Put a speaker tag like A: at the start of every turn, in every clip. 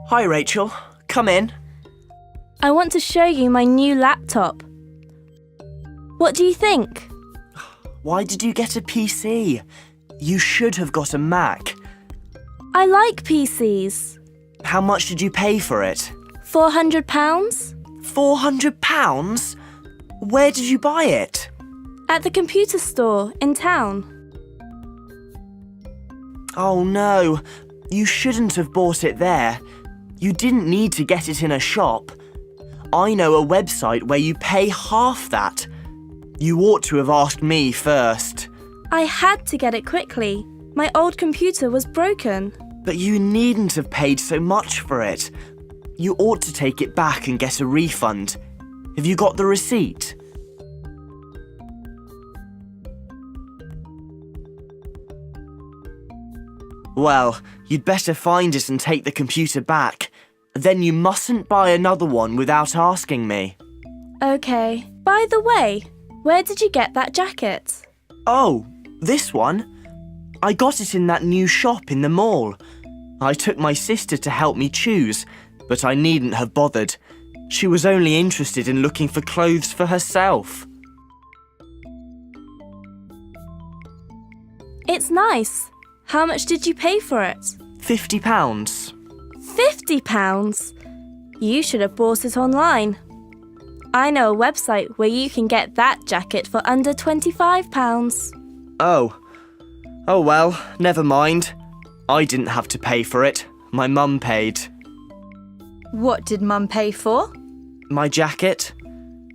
A: Hi, Rachel. Come in.
B: I want to show you my new laptop. What do you think?
A: Why did you get a PC? You should have got a Mac.
B: I like PCs.
A: How much did you pay for it?
B: £400?
A: £400? Where did you buy it?
B: At the computer store in town.
A: Oh no, you shouldn't have bought it there. You didn't need to get it in a shop. I know a website where you pay half that. You ought to have asked me first.
B: I had to get it quickly. My old computer was broken.
A: But you needn't have paid so much for it. You ought to take it back and get a refund. Have you got the receipt? Well, you'd better find it and take the computer back. Then you mustn't buy another one without asking me.
B: Okay. By the way, where did you get that jacket?
A: Oh, this one? I got it in that new shop in the mall. I took my sister to help me choose, but I needn't have bothered. She was only interested in looking for clothes for herself.
B: It's nice. How much did you pay for it?
A: £50.
B: £50? You should have bought it online. I know a website where you can get that jacket for under £25.
A: Oh well, never mind. I didn't have to pay for it. My mum paid.
C: What did Mum pay for?
A: My jacket?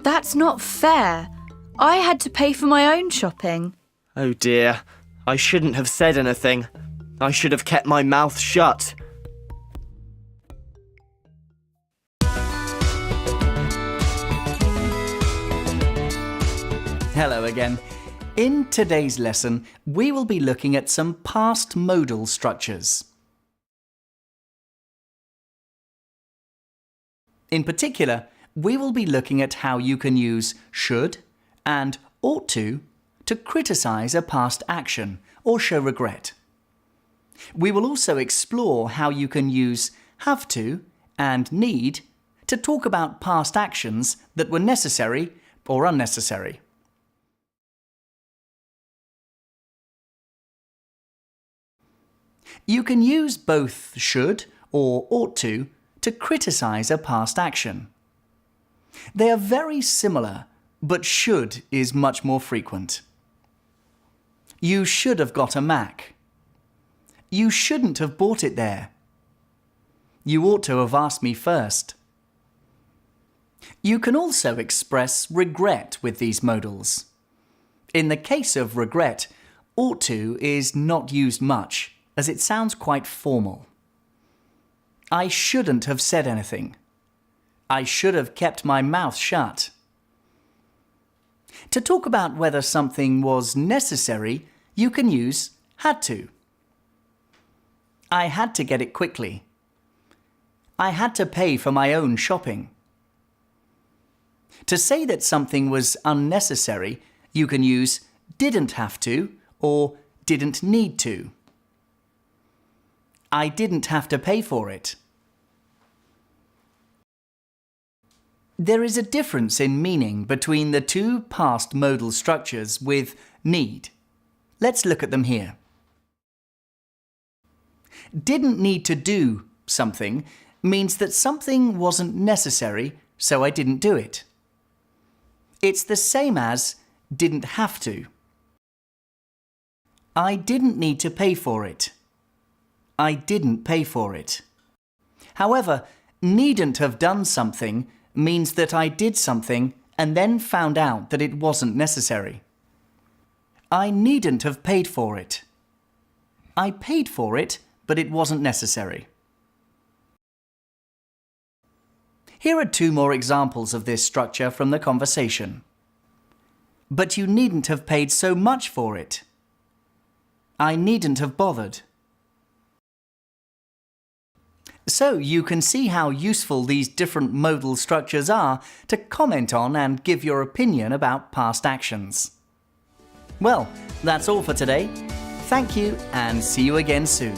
C: That's not fair. I had to pay for my own shopping.
A: Oh dear, I shouldn't have said anything. I should have kept my mouth shut.
D: Hello again. In today's lesson, we will be looking at some past modal structures. In particular, we will be looking at how you can use should and ought to criticize a past action or show regret. We will also explore how you can use have to and need to talk about past actions that were necessary or unnecessary. You can use both should or ought to criticize a past action. They are very similar, but should is much more frequent. You should have got a Mac. You shouldn't have bought it there. You ought to have asked me first. You can also express regret with these modals. In the case of regret, ought to is not used much, as it sounds quite formal. I shouldn't have said anything. I should have kept my mouth shut. To talk about whether something was necessary, you can use had to. I had to get it quickly. I had to pay for my own shopping. To say that something was unnecessary, you can use didn't have to or didn't need to. I didn't have to pay for it. There is a difference in meaning between the two past modal structures with need. Let's look at them here. Didn't need to do something means that something wasn't necessary, so I didn't do it. It's the same as didn't have to. I didn't need to pay for it. I didn't pay for it. However, needn't have done something means that I did something and then found out that it wasn't necessary. I needn't have paid for it. I paid for it, but it wasn't necessary. Here are two more examples of this structure from the conversation. But you needn't have paid so much for it. I needn't have bothered. So you can see how useful these different modal structures are to comment on and give your opinion about past actions. Well, that's all for today. Thank you and see you again soon.